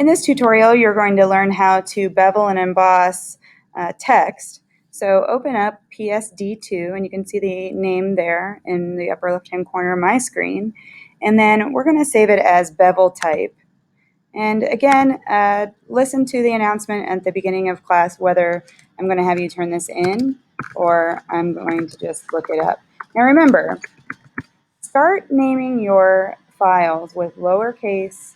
In this tutorial, you're going to learn how to bevel and emboss text. So open up PSD2, and you can see the name there in the upper left-hand corner of my screen. And then we're going to save it as bevel type. And again, listen to the announcement at the beginning of class whether I'm going to have you turn this in or I'm going to just look it up. Now remember, start naming your files with lowercase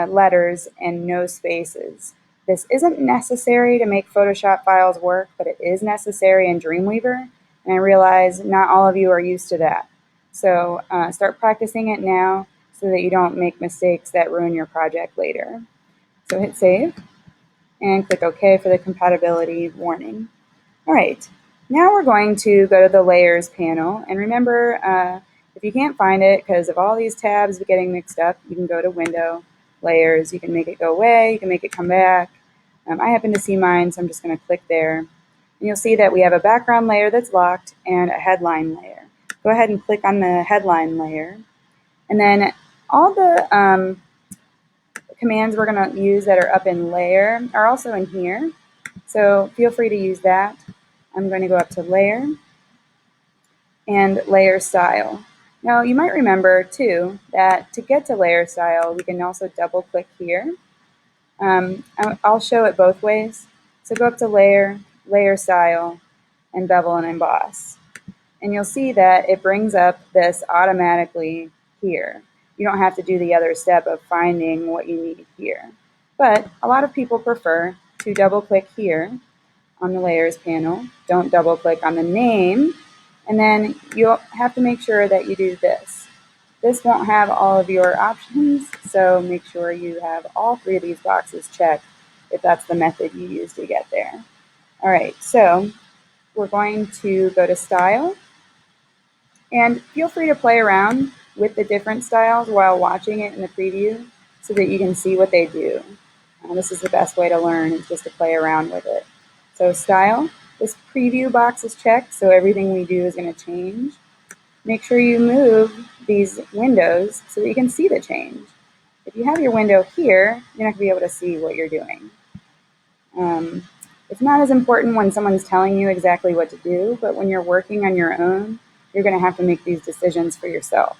letters and no spaces. This isn't necessary to make Photoshop files work, but it is necessary in Dreamweaver, and I realize not all of you are used to that. So start practicing it now so that you don't make mistakes that ruin your project later. So hit save and click OK for the compatibility warning. All right, now we're going to go to the Layers panel, and remember, if you can't find it because of all these tabs getting mixed up, you can go to Window, Layers, you can make it go away, you can make it come back. I happen to see mine, so I'm just going to click there. And you'll see that we have a background layer that's locked and a headline layer. Go ahead and click on the headline layer. And then all the commands we're going to use that are up in Layer are also in here. So feel free to use that. I'm going to go up to Layer and Layer Style. Now you might remember too that to get to Layer Style we can also double click here. I'll show it both ways. So go up to Layer, Layer Style, and Bevel and Emboss. And you'll see that it brings up this automatically here. You don't have to do the other step of finding what you need here. But a lot of people prefer to double click here on the Layers panel. Don't double click on the name. And then you'll have to make sure that you do this. This won't have all of your options, so make sure you have all three of these boxes checked if that's the method you use to get there. All right, so we're going to go to Style, and feel free to play around with the different styles while watching it in the preview so that you can see what they do. This is the best way to learn, is just to play around with it. So Style, this preview box is checked, so everything we do is going to change. Make sure you move these windows so that you can see the change. If you have your window here, you're not going to be able to see what you're doing. It's not as important when someone's telling you exactly what to do, but when you're working on your own, you're going to have to make these decisions for yourself.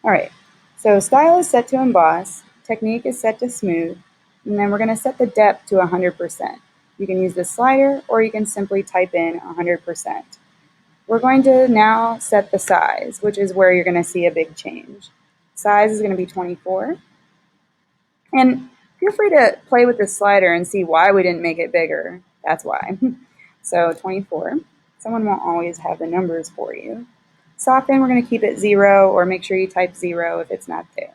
All right, so Style is set to Emboss, Technique is set to Smooth, and then we're going to set the depth to 100%. You can use the slider, or you can simply type in 100%. We're going to now set the size, which is where you're going to see a big change. Size is going to be 24. And feel free to play with this slider and see why we didn't make it bigger. That's why. So 24. Someone won't always have the numbers for you. Soften, we're going to keep it 0, or make sure you type 0 if it's not there.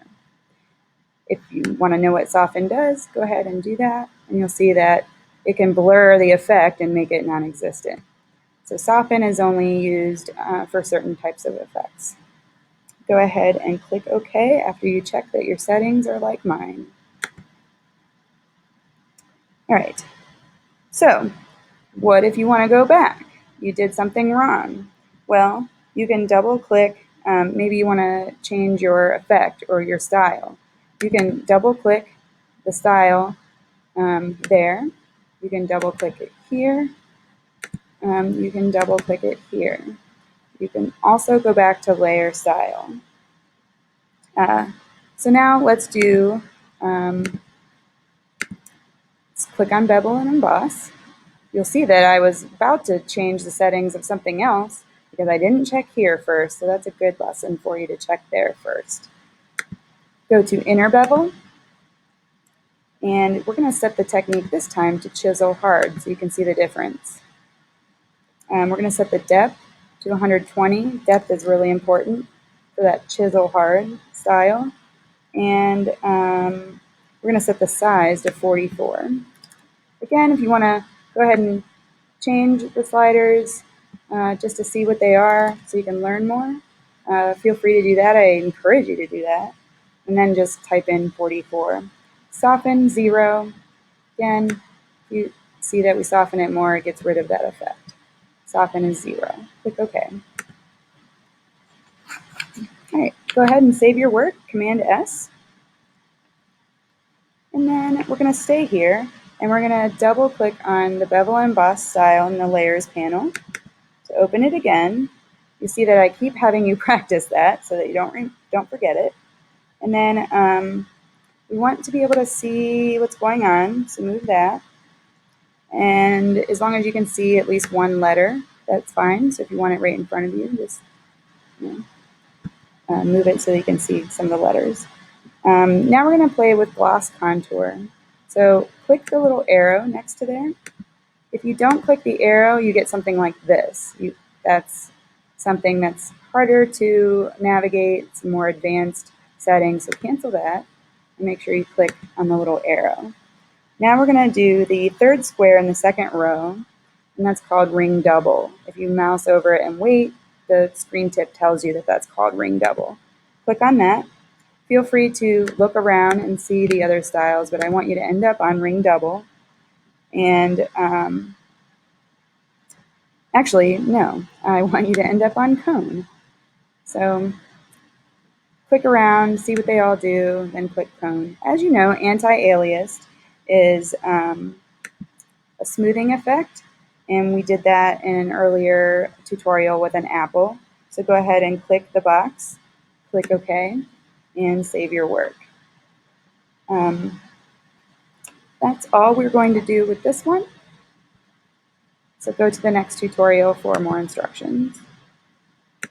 If you want to know what soften does, go ahead and do that, and you'll see that it can blur the effect and make it non-existent. So soften is only used for certain types of effects. Go ahead and click OK after you check that your settings are like mine. All right, so what if you want to go back? You did something wrong. Well, you can double click, maybe you want to change your effect or your style. You can double click the style there. You can double click it here. You can double click it here. You can also go back to Layer Style. So now let's do, let's click on Bevel and Emboss. You'll see that I was about to change the settings of something else because I didn't check here first, so that's a good lesson for you to check there first. Go to Inner Bevel, and we're going to set the technique this time to Chisel Hard so you can see the difference. We're going to set the depth to 120. Depth is really important for that Chisel Hard style. And we're going to set the size to 44. Again, if you want to go ahead and change the sliders just to see what they are so you can learn more, feel free to do that. I encourage you to do that. And then just type in 44. Soften, 0. Again, if you see that we soften it more, it gets rid of that effect. Soften is 0. Click OK. All right, go ahead and save your work, Command S. And And then we're going to stay here, and we're going to double click on the bevel and emboss style in the layers panel. To open it again, you see that I keep having you practice that so that you don't forget it. And then we want to be able to see what's going on, so move that. And as long as you can see at least one letter, that's fine. So if you want it right in front of you, just move it so that you can see some of the letters. Now we're going to play with gloss contour. So click the little arrow next to there. If you don't click the arrow, you get something like this. That's something that's harder to navigate, some more advanced settings. So cancel that and make sure you click on the little arrow. Now we're going to do the third square in the second row, and that's called ring double. If you mouse over it and wait, the screen tip tells you that that's called ring double. Click on that. Feel free to look around and see the other styles, but I want you to end up on ring double. And actually, no, I want you to end up on cone. So click around, see what they all do, then click cone. As you know, anti-aliased is a smoothing effect, and we did that in an earlier tutorial with an apple. So go ahead and click the box, click OK, and save your work. That's all we're going to do with this one. So go to the next tutorial for more instructions.